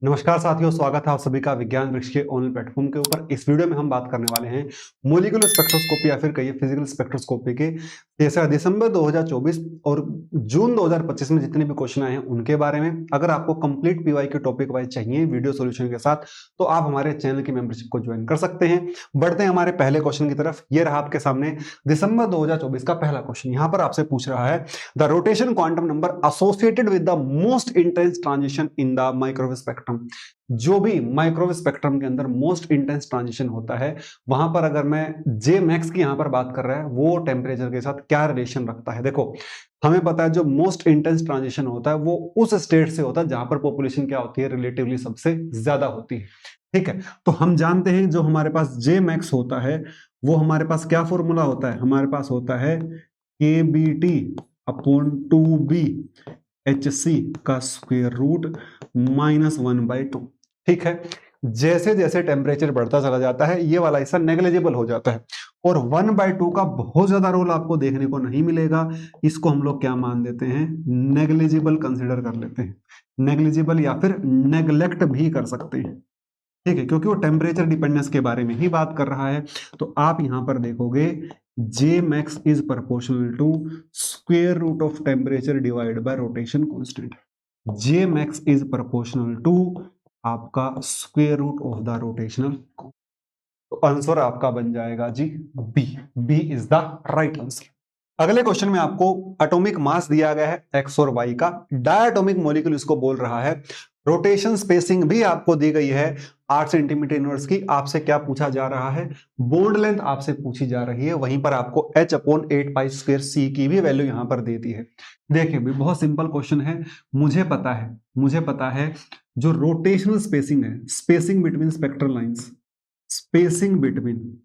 नमस्कार साथियों, स्वागत है आप सभी का विज्ञान वृक्ष के ऑनलाइन प्लेटफॉर्म के ऊपर। इस वीडियो में हम बात करने वाले हैं मॉलिक्यूलर स्पेक्ट्रोस्कोपी या फिर कहिए फिजिकल स्पेक्ट्रोस्कोपी के जैसा दिसंबर 2024 और जून 2025 में जितने भी क्वेश्चन आए हैं उनके बारे में। अगर आपको कंप्लीट पीवाई के टॉपिक वाइज चाहिए वीडियो सोल्यूशन के साथ तो आप हमारे चैनल की मेंबरशिप को ज्वाइन कर सकते हैं। बढ़ते हैं हमारे पहले क्वेश्चन की तरफ। ये रहा आपके सामने दिसंबर 2024 का पहला क्वेश्चन। यहां पर आपसे पूछ रहा है the rotation quantum number associated with the most intense transition in the microwave spectrum. जो भी माइक्रोवेव स्पेक्ट्रम के अंदर मोस्ट इंटेंस ट्रांजिशन होता है वहां पर अगर मैं जे मैक्स की यहां पर बात कर रहा है वो टेम्परेचर के साथ क्या रिलेशन रखता है। देखो हमें पता है जो मोस्ट इंटेंस ट्रांजिशन होता है वो उस स्टेट से होता है जहां पर पॉपुलेशन क्या होती है, रिलेटिवली सबसे ज्यादा होती है। ठीक है, तो हम जानते हैं जो हमारे पास जे मैक्स होता है वो हमारे पास क्या फॉर्मूला होता है, हमारे पास होता है के B T upon 2b H C का स्क्वेयर रूट -1/2। ठीक है, जैसे जैसे टेम्परेचर बढ़ता चला जाता है ये वाला हिस्सा नेग्लिजिबल हो जाता है और 1/2 का बहुत ज्यादा रोल आपको देखने को नहीं मिलेगा। इसको हम लोग क्या मान देते हैं, नेग्लिजिबल कंसिडर कर लेते हैं। नेग्लिजिबल या फिर नेग्लेक्ट भी कर सकते हैं। ठीक है, क्योंकि वो टेम्परेचर डिपेंडेंस के बारे में ही बात कर रहा है। तो आप यहां पर देखोगे J max is proportional to square root of temperature divide by rotation constant. J max is proportional to आपका square root of the rotational. तो आंसर आपका बन जाएगा जी B. B is the right answer. अगले क्वेश्चन में आपको atomic mass दिया गया है एक्स और वाई का। डायटोमिक मॉलिक्यूल इसको बोल रहा है। रोटेशन स्पेसिंग भी आपको दी गई है 8 सेंटीमीटर इनवर्स की। आपसे क्या पूछा जा रहा है, बॉन्ड लेंथ आपसे पूछी जा रही है। वहीं पर आपको h/8π²c की भी वैल्यू यहां पर देती है। देखिए भी बहुत सिंपल क्वेश्चन है। मुझे पता है जो रोटेशनल स्पेसिंग है, spacing between spectral lines, spacing between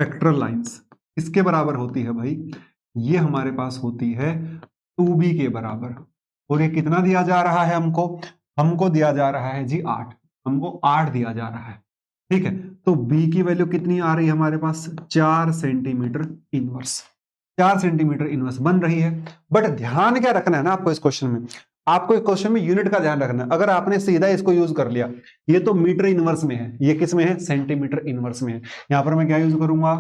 spectral lines इसके बराबर होती है भाई, ये हमारे पास होती है 2b के बराबर। और ये कितना दिया जा रहा है हमको दिया जा रहा है जी 8। हमको 8 दिया जा रहा है। ठीक है, तो b की वैल्यू कितनी आ रही है हमारे पास, 4 सेंटीमीटर इनवर्स। 4 सेंटीमीटर इनवर्स बन रही है। बट ध्यान क्या रखना है ना आपको इस क्वेश्चन में, आपको इस क्वेश्चन में यूनिट का ध्यान रखना है। अगर आपने सीधा इसको यूज कर लिया, ये तो मीटर इनवर्स में है, ये किस में है, सेंटीमीटर इनवर्स में है। यहां पर मैं क्या यूज करूंगा,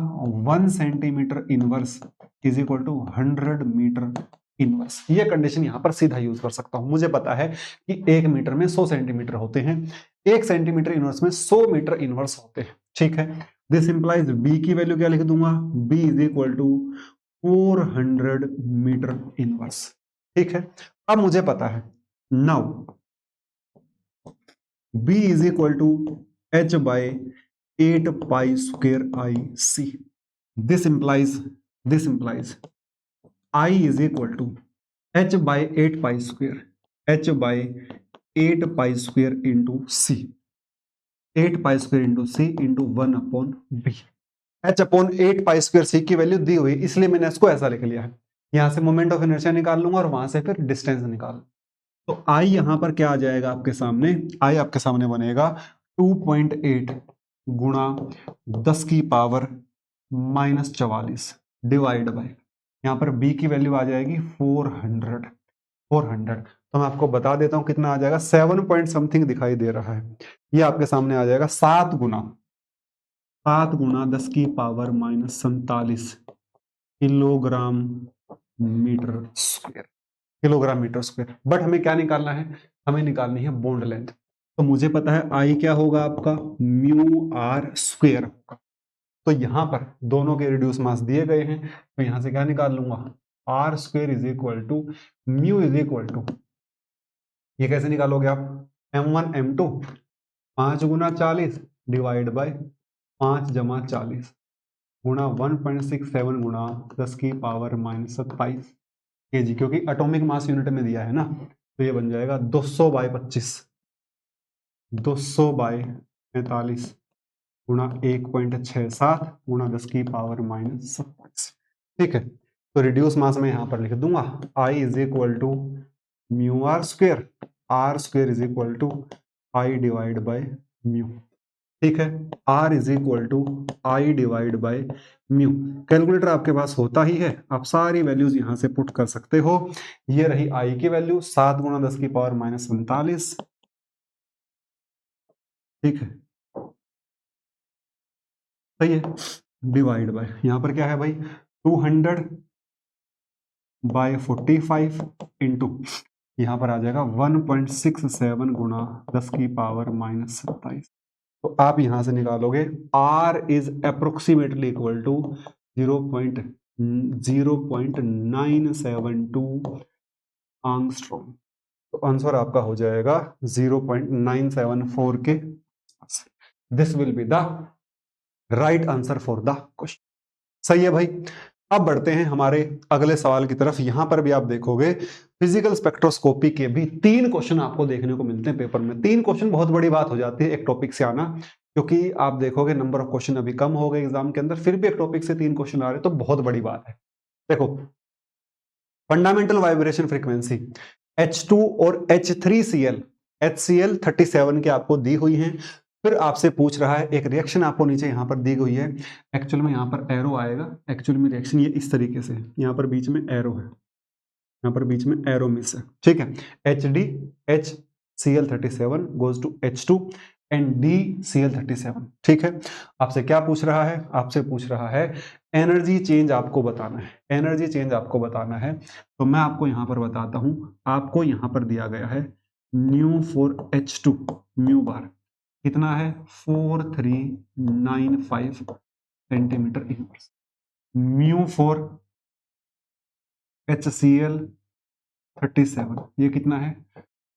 1 centimetre inverse is equal to 100 metre inverse. ये कंडीशन यहां पर सीधा यूज कर सकता हूं। मुझे पता है कि 1 मीटर में 100 सेंटीमीटर होते हैं, 1 सेंटीमीटर इनवर्स में 100 मीटर इनवर्स होते हैं। ठीक है, दिस इंप्लाइज बी की वैल्यू क्या लिख दूंगा, B is equal to 400 metre inverse. ठीक है, अब मुझे पता है now b is equal to h/8π²IC। This implies I is equal to h/8π² into c, 8π² into c into 1/b। h/8π²c की वैल्यू दी हुई इसलिए मैंने इसको ऐसा लिख लिया है। यहां से मोमेंट ऑफ इनर्शिया निकाल लूंगा और वहां से फिर डिस्टेंस निकाल। तो I यहां पर क्या आ जाएगा आपके सामने, I आपके सामने बनेगा 2.8 गुणा 10 की पावर -44 डिवाइड बाय, यहां पर B की वैल्यू आ जाएगी 400। तो मैं आपको बता देता हूं कितना आ जाएगा, 7 पॉइंट समथिंग दिखाई दे रहा है। ये आपके सामने आ जाएगा 7 गुना 10 की power -47 kilogram metre square. But हमें क्या निकालना है, हमें निकालनी है बॉन्ड लेंथ। तो मुझे पता है आई क्या होगा आपका, म्यू आर स्क्वायर होगा। तो यहां पर दोनों के रिड्यूस मास दिए गए हैं, तो यहां से क्या निकाल लूंगा, R square is equal to mu is equal to, ये कैसे निकालोगे आप, m1 m2 5 Guna 40 divide by 5 जमा 40 गुणा 1.67 गुणा 10 की पावर -27 kg, क्योंकि एटॉमिक मास यूनिट में दिया है ना। तो ये बन जाएगा 200/25, 200/45 गुणा 1.67 गुणा 10 की पावर -27। ठीक है, तो रिड्यूस मास में यहां पर लिख दूंगा I is equal to mu R square is equal to I divide by mu. ठीक है, R is equal to I divide by mu. Calculator आपके पास होता ही है, आप सारी वैल्यूज यहां से पुट कर सकते हो। ये रही आई की वैल्यू 7 गुणा 10 की पावर माइनस 45, ठीक है, सही है, डिवाइड बाय यहां पर क्या है भाई 200 बाय 45 इंटू यहां पर आ जाएगा 1.67 गुणा 10 की पावर माइनस 27। तो आप यहां से निकालोगे R is approximately equal to 0.972 angstrom. तो आंसर आपका हो जाएगा 0.974 के। This will be the right answer for the question. सही है भाई। अब बढ़ते हैं हमारे अगले सवाल की तरफ। यहां पर भी आप देखोगे फिजिकल स्पेक्ट्रोस्कोपी के भी 3 क्वेश्चन आपको देखने को मिलते हैं पेपर में। 3 क्वेश्चन बहुत बड़ी बात हो जाती है एक टॉपिक से आना, क्योंकि आप देखोगे नंबर ऑफ क्वेश्चन अभी कम हो गए एग्जाम के अंदर, फिर भी एक टॉपिक से 3 क्वेश्चन आ रहे तो बहुत बड़ी बात है। देखो, फंडामेंटल वाइब्रेशन फ्रीक्वेंसी H2 और H3Cl HCl 37 के आपको दी हुई हैं। फिर आपसे पूछ रहा है एक रिएक्शन आपको नीचे यहां पर दी हुई है। एक्चुअल में यहां पर एरो आएगा, एक्चुअल में रिएक्शन ये इस तरीके से है, यहां पर बीच में एरो है, यहां पर बीच में एरो मिस है, ठीक है। HD HCl37 goes to H2 and DCl37, ठीक है। आपसे क्या पूछ रहा है, आपसे पूछ रहा है एनर्जी चेंज आपको बताना है, एनर्जी चेंज आपको बताना है। तो मैं आपको यहां पर बताता हूं, आपको यहां पर दिया गया है new for H2 mu bar कितना है 4395 centimetre inverse, mu for HCl37 ये कितना है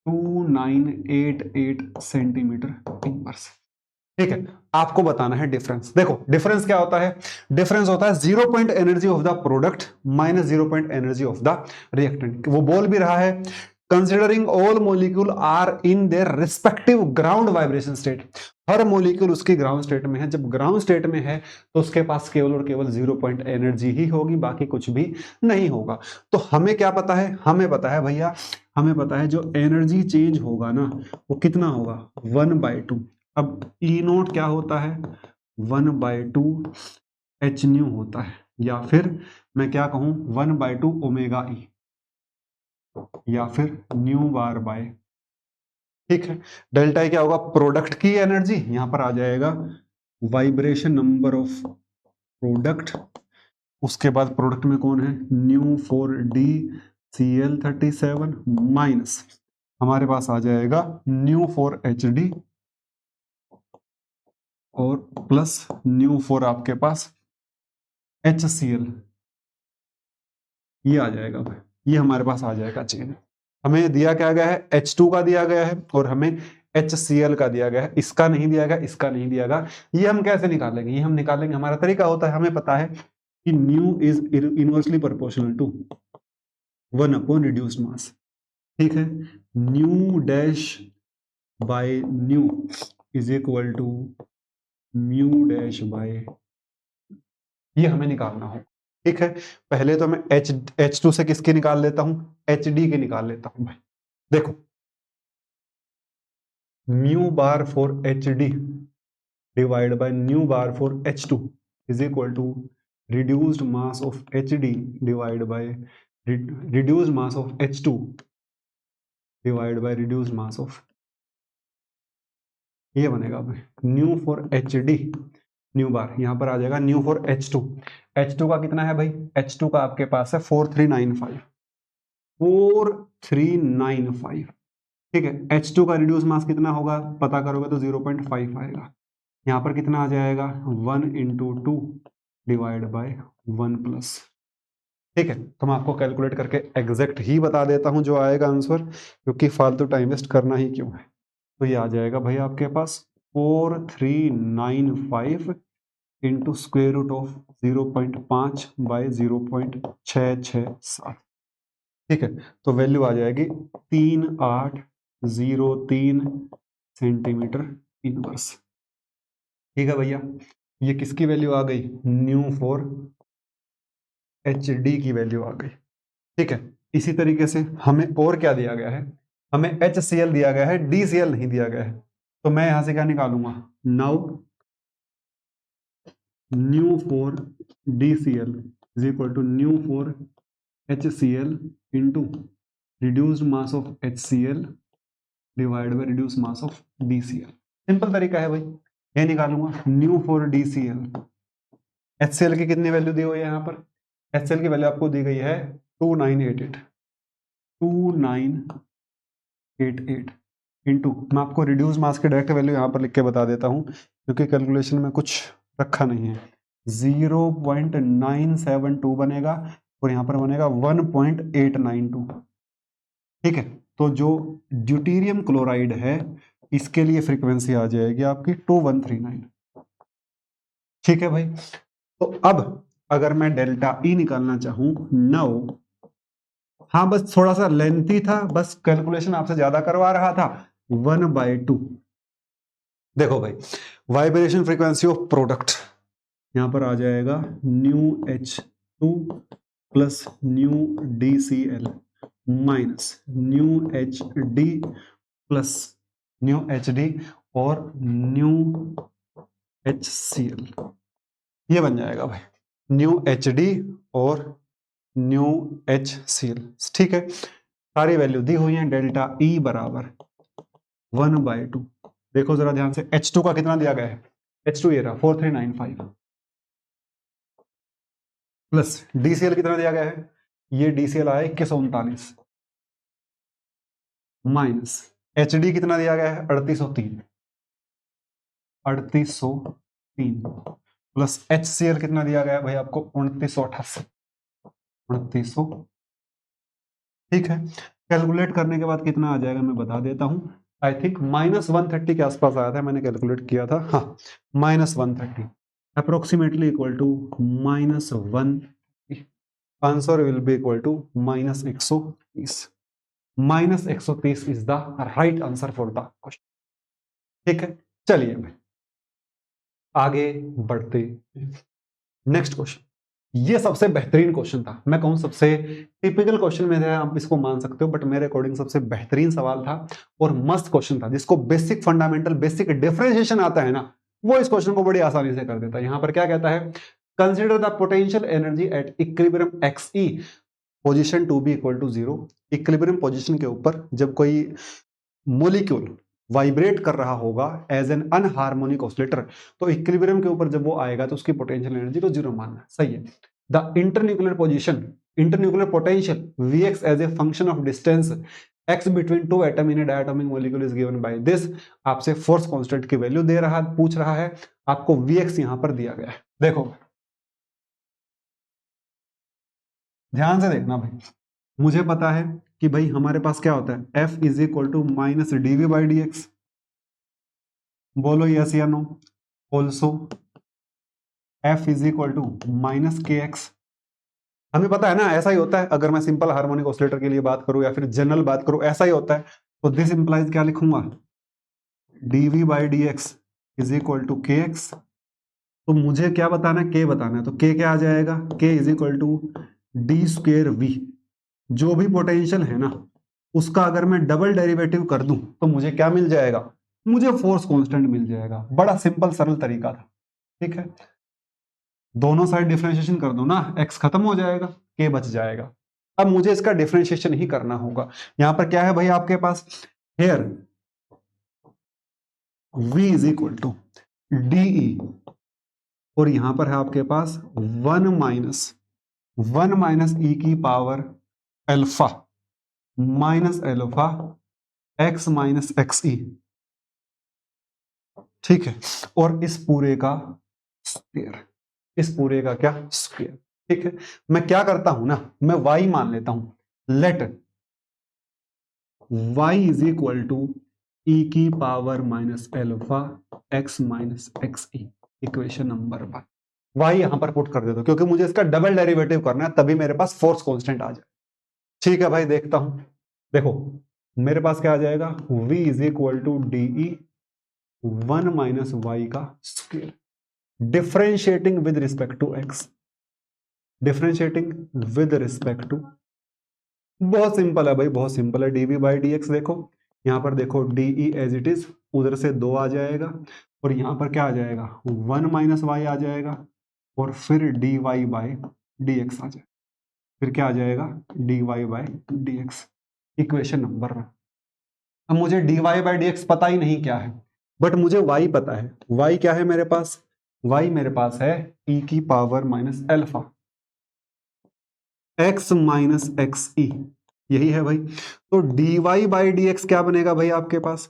2988 सेंटीमीटर इनवर्स, ठीक है। आपको बताना है डिफरेंस। देखो डिफरेंस क्या होता है, डिफरेंस होता है 0 point energy of the product minus 0 point energy of the reactant. वो बोल भी रहा है considering all molecule are in their respective ground vibration state. हर मोलिक्यूल उसकी ग्राउंड स्टेट में है, जब ग्राउंड स्टेट में है तो उसके पास केवल और केवल 0 पॉइंट एनर्जी ही होगी, बाकी कुछ भी नहीं होगा। तो हमें क्या पता है, हमें पता है भैया, हमें पता है जो एनर्जी चेंज होगा ना वो कितना होगा 1/2। अब ई नोट क्या होता है 1/2 एच न्यू होता है, या फिर मैं क्या कहूं 1/2 ओमेगा ई, या फिर न्यू बार बाय, ठीक है। डेल्टा ई क्या होगा प्रोडक्ट की एनर्जी, यहां पर आ जाएगा वाइब्रेशन नंबर ऑफ प्रोडक्ट, उसके बाद प्रोडक्ट में कौन है न्यू फॉर DCl37 माइनस हमारे पास आ जाएगा न्यू फॉर HD और प्लस न्यू फॉर आपके पास HCl, ये आ जाएगा भाई, ये हमारे पास आ जाएगा चेन। हमें दिया क्या गया है H2 का दिया गया है और हमें HCl का दिया गया है, इसका नहीं दिया गया, इसका नहीं दिया गया। ये हम कैसे निकालेंगे, ये हम निकालेंगे, हमारा तरीका होता है, हमें पता है कि nu is inversely proportional to 1 upon reduced mass, ठीक है। Nu dash by nu is equal to mu dash by, ये हमें निकालना हो, ठीक है। पहले तो मैं H2 से किसके निकाल लेता हूं HD के निकाल लेता हूं भाई। देखो mu bar for HD divide by mu bar for H2 is equal to reduced mass of HD divide by reduced mass of H2 divide by reduced mass of, ये बनेगा भाई mu for HD mu bar, यहां पर आ जाएगा new for H2। H2 का कितना है भाई, H2 का आपके पास है 4395, 4395, ठीक है। H2 का रिड्यूस मास कितना होगा पता करोगे तो 0.5 आएगा, यहां पर कितना आ जाएगा 1 इंटू 2 डिवाइड बाय 1 प्लस, ठीक है। तो मैं आपको कैलकुलेट करके एग्जैक्ट ही बता देता हूं जो आएगा आंसर, क्योंकि फालतू टाइम वेस्ट करना ही क्यों है। तो ये आ जाएगा भाई आपके पास 4395 into square root of 0.5 by 0.667, ठीक है। तो वैल्यू आ जाएगी 3803 सेंटीमीटर इनवर्स, ठीक है भैया। ये किसकी वैल्यू आ गई न्यू फॉर HD की वैल्यू आ गई, ठीक है। इसी तरीके से हमें और क्या दिया गया है, हमें HCl दिया गया है, DCl नहीं दिया गया है। तो मैं यहां से क्या निकालूंगा, now mu for DCl is equal to mu for HCl into reduced mass of HCl divide by reduce mass of DCl। Simple तरीका है भाई, ये निकालूंगा न्यू फॉर DCl। HCl की कितनी वैल्यू दी हुई है यहाँ पर, HCl की वैल्यू आपको दी गई है 2988 इंटू, मैं आपको रिड्यूस मास की डायरेक्ट वैल्यू यहाँ पर लिख के बता देता हूँ क्योंकि कैलकुलेशन में कुछ रखा नहीं है, 0.972 बनेगा और यहाँ पर बनेगा 1.892। ठीक है, तो जो ड्यूटेरियम क्लोराइड है इसके लिए फ्रीक्वेंसी आ जाएगी आपकी 2139। ठीक है भाई, तो अब अगर मैं डेल्टा ई निकालना चाहूं, नाउ हाँ बस थोड़ा सा लेंथी था, बस कैलकुलेशन आपसे ज्यादा करवा रहा था, 1/2। देखो भाई, वाइब्रेशन फ्रीक्वेंसी ऑफ प्रोडक्ट यहां पर आ जाएगा new H2 plus new DCl minus new HD plus new HD और न्यू HCl। ये बन जाएगा भाई न्यू HD और न्यू HCl। ठीक है, सारी वैल्यू दी हुई है, डेल्टा E बराबर 1/2। देखो जरा ध्यान से, H2 का कितना दिया गया है, H2 ये रहा 4395 प्लस DCl कितना दिया गया है, ये DCl आया 2139 माइनस HD कितना दिया गया है 3803 प्लस HCl कितना दिया गया है भाई आपको 2988। ठीक है, कैलकुलेट करने के बाद कितना आ जाएगा मैं बता देता हूं, आई थिंक -130 के आसपास आया था, मैंने कैलकुलेट किया था, हाँ -130 approximately equal to -1, answer will be equal to -130। -130 is the right answer for the question. ठीक है, चलिए भाई आगे बढ़ते, नेक्स्ट क्वेश्चन। ये सबसे बेहतरीन क्वेश्चन था, मैं कहूं सबसे टिपिकल क्वेश्चन में था, आप इसको मान सकते हो, बट मेरे अकॉर्डिंग सबसे बेहतरीन सवाल था और मस्त क्वेश्चन था, जिसको बेसिक फंडामेंटल बेसिक डिफरेंशिएशन आता है ना, वो इस क्वेश्चन को बड़ी आसानी से कर देता है। यहां पर क्या कहता है, consider the potential energy at equilibrium XE position to be equal to 0। Equilibrium position के ऊपर जब कोई मोलिक्यूल वाइब्रेट कर रहा होगा एज एन अनहार्मोनिक ऑसिलेटर, तो इक्विलिब्रियम के ऊपर जब वो आएगा तो उसकी पोटेंशियल एनर्जी को 0 मानना, सही है। The internuclear position, internuclear potential Vx as a function of distance x between two atom in a diatomic molecule is given by this. आपसे फोर्स कांस्टेंट की वैल्यू दे रहा पूछ रहा है, आपको Vx यहां पर दिया गया है। देखो ध्यान से देखना भाई, मुझे पता है कि भाई हमारे पास क्या होता है, F is equal to minus dV/dx। बोलो यस या no. Also F is equal to minus KX। हमें पता है ना, ऐसा ही होता है, अगर मैं सिंपल हार्मोनिक ऑसिलेटर के लिए बात करूं या फिर जनरल बात करूं, ऐसा ही होता है। तो दिस इंप्लाइज क्या लिखूंगा, dV/dx is equal to KX। तो मुझे क्या बताना है, K बताना है, तो K क्या आ जाएगा, K is equal to d²V। जो भी पोटेंशियल है ना उसका अगर मैं डबल डेरिवेटिव कर दूं तो मुझे क्या मिल जाएगा, मुझे फोर्स कांस्टेंट मिल जाएगा। बड़ा सिंपल सरल तरीका था। ठीक है, दोनों साइड डिफरेंशिएशन कर दो ना, x खत्म हो जाएगा, k बच जाएगा। अब मुझे इसका डिफरेंशिएशन ही करना होगा। यहां पर क्या है भाई आपके पास, here v is equal to DE और यहां पर है आपके पास 1 माइनस e की power alpha minus alpha x minus XE। ठीक है, और इस पूरे का स्क्वायर, इस पूरे का क्या स्क्वायर। ठीक है, मैं क्या करता हूं ना, मैं y मान लेता हूं, let y is equal to e की power minus alpha x minus XE, equation number 1। y यहां पर पुट कर देता हूं क्योंकि मुझे इसका डबल डेरिवेटिव करना है, तभी मेरे पास फोर्स कांस्टेंट आ जाए। ठीक है भाई, देखता हूं, देखो मेरे पास क्या आ जाएगा, v is equal to DE 1 minus y का square, differentiating with respect to x, differentiating with respect to, बहुत सिंपल है भाई, बहुत सिंपल है, dV/dx। देखो यहां पर देखो DE एज इट इज उधर से 2 आ जाएगा और यहाँ पर क्या आ जाएगा 1 माइनस वाई आ जाएगा और फिर dy बाई dx आ जाएगा, फिर क्या आ जाएगा dy by dx, equation number 1। अब मुझे dy बाई dx पता ही नहीं क्या है, बट मुझे y पता है। y क्या है मेरे पास, y मेरे पास है e की power minus alpha x minus x e, यही है भाई। तो dy बाई dx क्या बनेगा भाई आपके पास,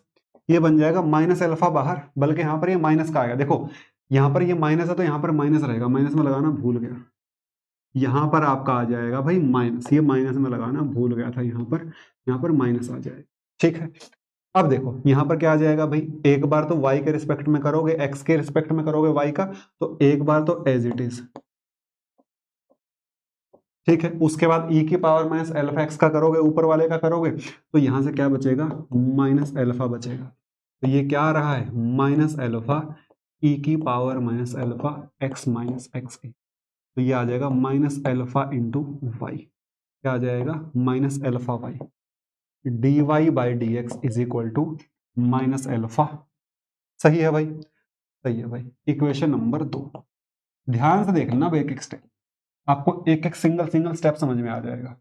ये बन जाएगा माइनस अल्फा बाहर, बल्कि यहां पर ये माइनस का आएगा। देखो यहां पर ये माइनस है तो यहां पर माइनस रहेगा, माइनस में लगाना भूल गया, यहां पर आपका आ जाएगा भाई माइनस, ये माइनस में लगाना भूल गया था, यहां पर माइनस आ जाएगा। ठीक है, अब देखो यहां पर क्या आ जाएगा भाई, एक बार तो y के रिस्पेक्ट में करोगे, x के रिस्पेक्ट में करोगे y का, तो एक बार तो एज इट इज। ठीक है, उसके बाद e की पावर माइनस अल्फा एक्स का करोगे, ऊपर वाले का करोगे, तो यहां से क्या बचेगा माइनस अल्फा बचेगा। तो ये क्या आ रहा है माइनस अल्फा e की power minus alpha x minus x a, तो ये आ जाएगा माइनस अल्फा इंटू वाई, क्या आ जाएगा minus alpha Y, D Y by D X is equal to minus alpha. सही है भाई, सही है भाई। इक्वेशन नंबर 2, ध्यान से देखना अब एक एक स्टेप, आपको एक एक सिंगल सिंगल स्टेप समझ में आ जाएगा।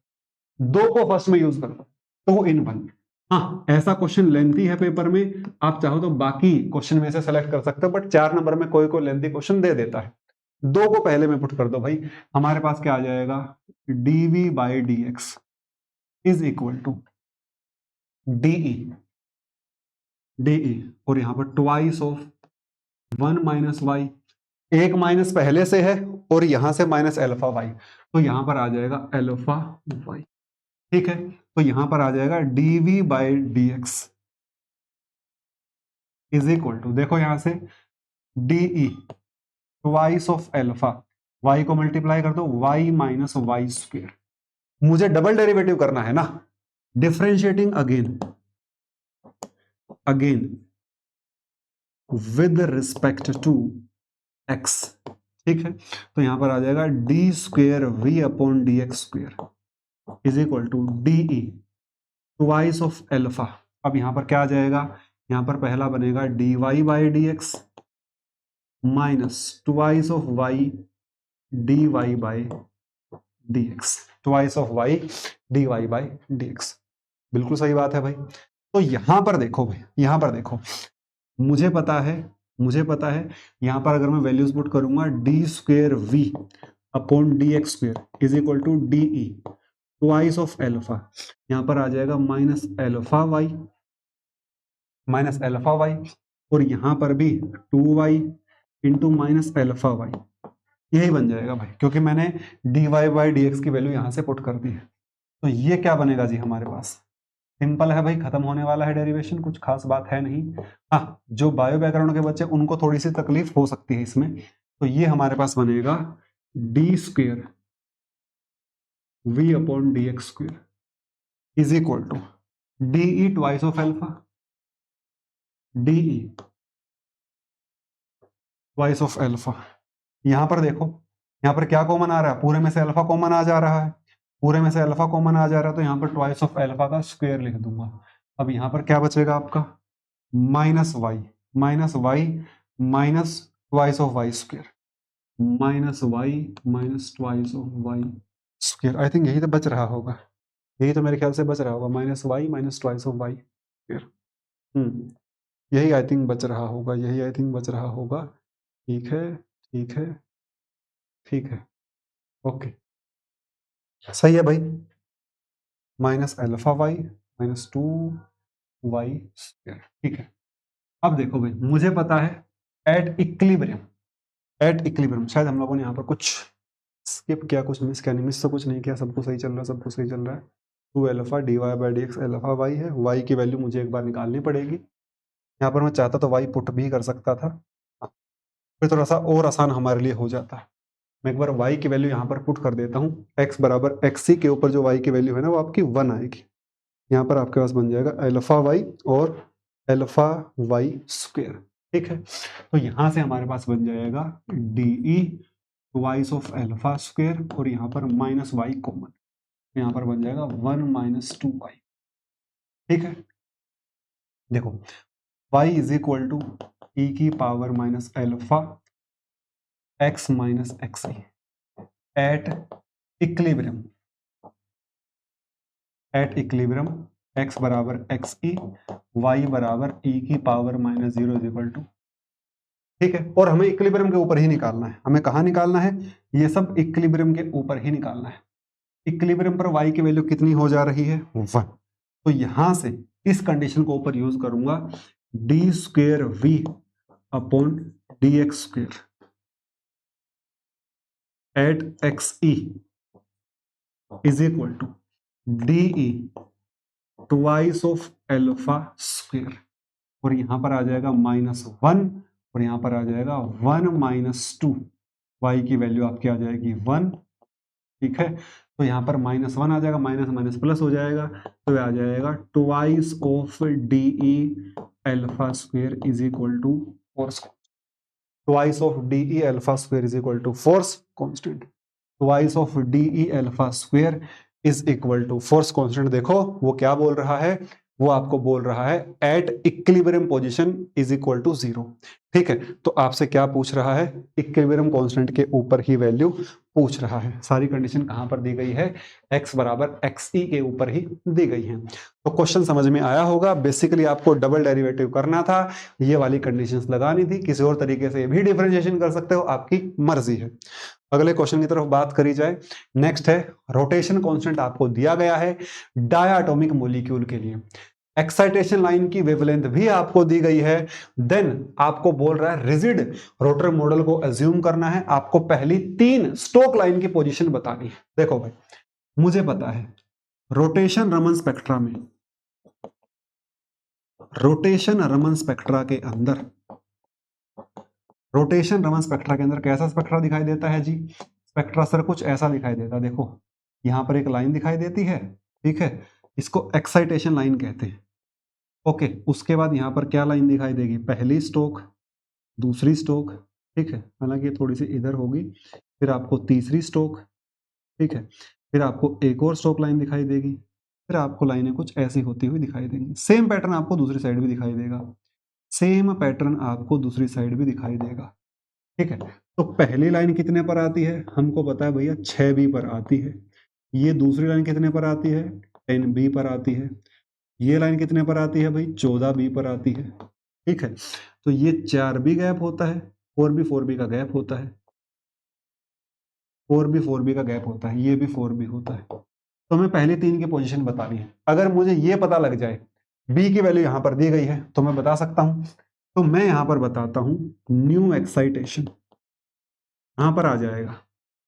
2 को फर्स्ट में यूज करो, 2 in 1। हाँ, ऐसा क्वेश्चन लेंथी है पेपर में, आप चाहो तो बाकी क्वेश्चन में से सेलेक्ट कर सकते हो, बट 4 नंबर में कोई कोई लेंथी क्वेश्चन दे देता है। 2 को पहले में पुट कर दो भाई, हमारे पास क्या आ जाएगा dv by D X is equal to DE, और यहां पर ट्वाइस ऑफ 1 माइनस वाई, एक माइनस पहले से है और यहां से माइनस अल्फा वाई, तो यहां पर आ जाएगा अल्फा वाई। ठीक है, तो यहां पर आ जाएगा dv by D X is equal to, देखो यहां से DE twice of alpha, Y को मल्टीप्लाई कर दो वाई माइनस वाई स्क्वेयर, मुझे डबल डेरिवेटिव करना है ना, differentiating again with respect to X. ठीक है, तो यहां पर आ जाएगा D square V upon D X square is equal to DE twice of alpha. अब यहां पर क्या आ जाएगा, यहां पर पहला बनेगा D Y by D X minus twice of Y D Y by D X, twice of Y D Y by D X. बिल्कुल सही बात है भाई। तो यहां पर देखो भाई, यहां पर देखो, मुझे पता है यहां पर अगर मैं वैल्यूज पुट करूंगा D square V upon D X square is equal to DE twice of alpha, यहां पर आ जाएगा माइनस अल्फा वाई, और यहां पर भी 2y into minus alpha Y, यही बन जाएगा भाई, क्योंकि मैंने dy बाई डी एक्स की वैल्यू यहां से पुट कर दी है। तो ये क्या बनेगा जी हमारे पास, सिंपल है भाई, खत्म होने वाला है डेरिवेशन, कुछ खास बात है नहीं। हाँ, जो बायो बैकग्राउंड के बच्चे उनको थोड़ी सी तकलीफ हो सकती है इसमें, तो ये हमारे पास बनेगा D square V upon D X square is equal to DE twice of alpha, DE twice of alpha. यहां पर देखो, यहां पर क्या कॉमन आ रहा है, पूरे में से अल्फा कॉमन आ जा रहा है, पूरे में से अल्फा कॉमन आ जा रहा है, तो यहां पर ट्वाइस ऑफ अल्फा का स्क्वायर लिख दूंगा। अब यहां पर क्या बचेगा आपका minus Y minus twice of Y square, minus twice of Y square. I think यही तो बच रहा होगा, यही तो मेरे ख्याल से बच रहा होगा, minus Y minus twice of Y square. यही आई थिंक बच रहा होगा, यही आई थिंक बच रहा होगा। ठीक है, ठीक है, ठीक है, ओके, सही है भाई। Minus alpha Y minus 2y square. ठीक है, अब देखो भाई, मुझे पता है एट इक्विलिब्रियम, शायद हम लोगों ने यहाँ पर कुछ स्किप किया, कुछ मिस किया, नहीं मिस तो कुछ नहीं किया, सबको सही चल रहा है, सबको सही चल रहा है। 2 alpha D Y by D X alpha Y है, वाई की वैल्यू मुझे एक बार निकालनी पड़ेगी। यहाँ पर मैं चाहता तो वाई पुट भी कर सकता था, फिर थोड़ा सा और आसान हमारे लिए हो जाता है। मैं एक बार y की वैल्यू यहाँ पर पुट कर देता हूँ, x बराबर एक्स के ऊपर जो y की वैल्यू है ना वो आपकी 1 आएगी, यहाँ पर आपके पास बन जाएगा अल्फा वाई और अल्फा वाई स्क्वायर। ठीक है, तो यहाँ से हमारे पास बन जाएगा DE twice of alpha square, और यहाँ पर माइनस वाई कॉमन, यहाँ पर बन जाएगा 1 माइनस 2y। ठीक है, देखो y is equal to e की power minus alpha x minus X at equilibrium x बराबर एक्स ई, वाई बराबर e की power minus 0 is equal to, ठीक है। और हमें इक्विलिब्रियम के ऊपर ही निकालना है, हमें कहाँ निकालना है, ये सब इक्विलिब्रियम के ऊपर ही निकालना है। इक्विलिब्रियम पर y की वैल्यू कितनी हो जा रही है, 1। तो यहां से इस कंडीशन को ऊपर यूज करूंगा, D square V upon D X square at X E is equal to D E twice of alpha square, और यहां पर आ जाएगा -1 और यहां पर आ जाएगा 1 माइनस 2, वाई की वैल्यू आपकी आ जाएगी 1, ठीक है। तो यहां पर -1 आ जाएगा, माइनस माइनस प्लस हो जाएगा, तो आ जाएगा twice of D E alpha square is equal to force, twice of D E alpha square is equal to force constant, twice of D E alpha square is equal to force constant. देखो वो क्या बोल रहा है, वो आपको बोल रहा है at equilibrium position is equal to 0, ठीक है। तो आपसे क्या पूछ रहा है, इक्विलिब्रियम कांस्टेंट के ऊपर ही वैल्यू पूछ रहा है। सारी कंडीशन कहां पर दी गई है, x बराबर एक्स ई के ऊपर ही दी गई है। तो क्वेश्चन समझ में आया होगा। बेसिकली आपको डबल डेरिवेटिव करना था, ये वाली कंडीशंस लगानी थी, किसी और तरीके से भी डिफरेंशिएशन कर सकते हो, आपकी मर्जी है। अगले क्वेश्चन की तरफ बात करी जाए, नेक्स्ट है रोटेशन कांस्टेंट आपको दिया गया है डायटोमिक मॉलिक्यूल के लिए, एक्साइटेशन लाइन की वेवलेंथ भी आपको दी गई है, देन आपको बोल रहा है रिजिड रोटर मॉडल को अज्यूम करना है, आपको पहली 3 स्टोक लाइन की पोजीशन बतानी है। देखो भाई, मुझे पता है रोटेशन रमन स्पेक्ट्रा में, रोटेशन रमन स्पेक्ट्रा के अंदर, रोटेशन रमन स्पेक्ट्रा के अंदर कैसा स्पेक्ट्रा दिखाई देता है जी, स्पेक्ट्रा सर कुछ ऐसा दिखाई देता है। देखो यहां पर एक लाइन दिखाई देती है, ठीक है, इसको एक्साइटेशन लाइन कहते हैं, ओके। उसके बाद यहां पर क्या लाइन दिखाई देगी, पहली स्टोक, दूसरी स्टोक, ठीक है, हालांकि थोड़ी सी इधर होगी, फिर आपको तीसरी स्टोक, ठीक है, फिर आपको एक और स्टोक लाइन दिखाई देगी, फिर आपको लाइनें कुछ ऐसी होती हुई दिखाई देंगी। सेम पैटर्न आपको दूसरी साइड भी दिखाई देगा, सेम पैटर्न आपको दूसरी साइड भी दिखाई देगा, ठीक है। तो पहली लाइन कितने पर आती है, हमको पता है भैया 6b पर आती है। ये दूसरी लाइन कितने पर आती है, 10b पर आती है। ये लाइन कितने पर आती है भाई, 14b पर आती है, ठीक है। तो ये 4b गैप होता है, 4b 4b का गैप होता है, 4b 4b का गैप होता है, ये भी 4b होता है। तो हमें पहली 3 की पोजीशन बतानी है। अगर मुझे ये पता लग जाए b की वैल्यू यहां पर दी गई है तो मैं बता सकता हूं। तो मैं यहां पर बताता हूं न्यू एक्साइटेशन, यहां पर आ जाएगा,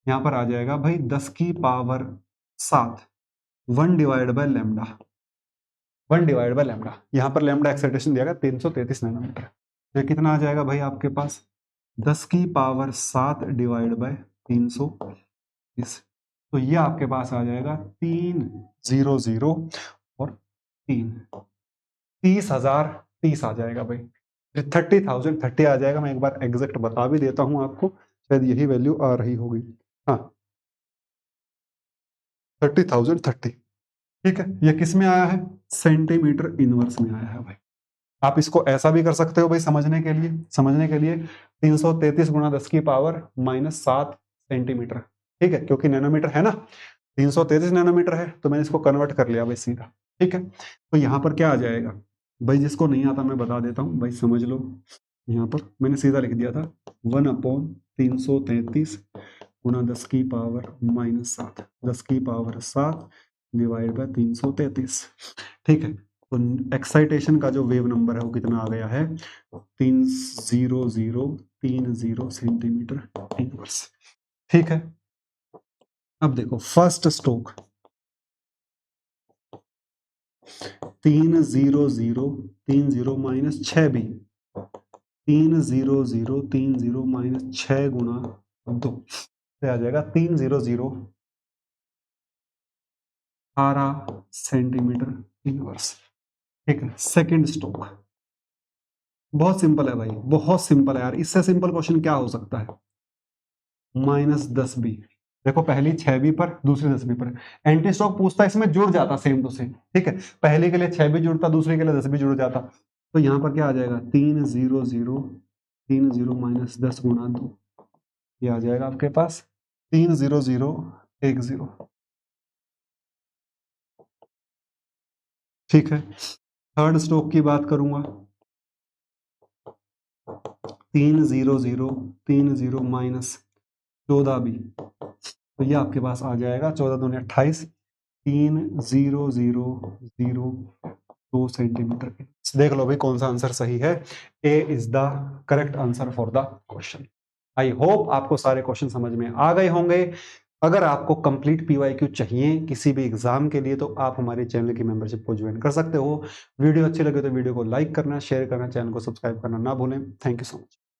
यहां पर आ जाएगा भाई 10 की power 7 1 divide by lambda, 1 divide by lambda. यहां पर लैम्डा एक्साइटेशन दिया गया 333 नैनोमीटर। ये कितना आ जाएगा भाई आपके पास, 10 की पावर 7 डिवाइड बाय 330। तो ये आपके पास आ जाएगा 300 और 3 30,030 आ जाएगा भाई, 30,030 आ जाएगा। मैं एक बार एग्जैक्ट बता भी देता हूं आपको, शायद यही वैल्यू आ रही होगी, हाँ 30,030, ठीक है। ये किस में आया है, सेंटीमीटर इनवर्स में आया है भाई। आप इसको ऐसा भी कर सकते हो भाई, समझने के लिए 333 गुणा 10 की पावर -7 सेंटीमीटर, ठीक है, क्योंकि नैनोमीटर है ना, 333 नैनोमीटर है, तो मैंने इसको कन्वर्ट कर लिया भाई सीधा, ठीक है। तो यहाँ पर क्या आ जाएगा भाई, जिसको नहीं आता मैं बता देता हूँ भाई, समझ लो। यहाँ पर मैंने सीधा लिख दिया था 1/333 गुणा 10 की पावर -7, 10 की पावर 7 डिवाइड बाय 333, ठीक है। तो एक्साइटेशन का जो वेव नंबर है वो कितना आ गया है, 30030 सेंटीमीटर इनवर्स, ठीक है। अब देखो first stroke 30030 minus 6b, 30030 minus 6 गुणा 2 से आ जाएगा 18 सेंटीमीटर इनवर्स, ठीक है। सेकंड स्ट्रोक बहुत सिंपल है भाई, बहुत सिंपल है यार, इससे सिंपल क्वेश्चन क्या हो सकता है, -10b। देखो पहली 6b पर, दूसरी 10b पर, एंटी स्ट्रोक पूछता है, इसमें जुड़ जाता सेम टू सेम, ठीक है। पहले के लिए 6b जुड़ता, दूसरे के लिए 10b जुड़ जाता। तो यहाँ पर क्या आ जाएगा 3 0 0 3 0 माइनस 10 गुणा 2, ये आ जाएगा आपके पास 3 0 0 1 0। ठीक है, थर्ड स्ट्रोक की बात करूंगा, 3 0 0 3 0 माइनस 14 भी, तो ये आपके पास आ जाएगा 14 दूनी 28, 3 0 0 0 2 सेंटीमीटर। देख लो भाई कौन सा आंसर सही है। A is the correct answer for the question. I hope आपको सारे क्वेश्चन समझ में आ गए होंगे। अगर आपको कंप्लीट पीवाईक्यू चाहिए किसी भी एग्जाम के लिए तो आप हमारे चैनल की मेंबरशिप को ज्वाइन कर सकते हो। वीडियो अच्छी लगे तो वीडियो को लाइक करना, शेयर करना, चैनल को सब्सक्राइब करना ना भूलें। Thank you so much.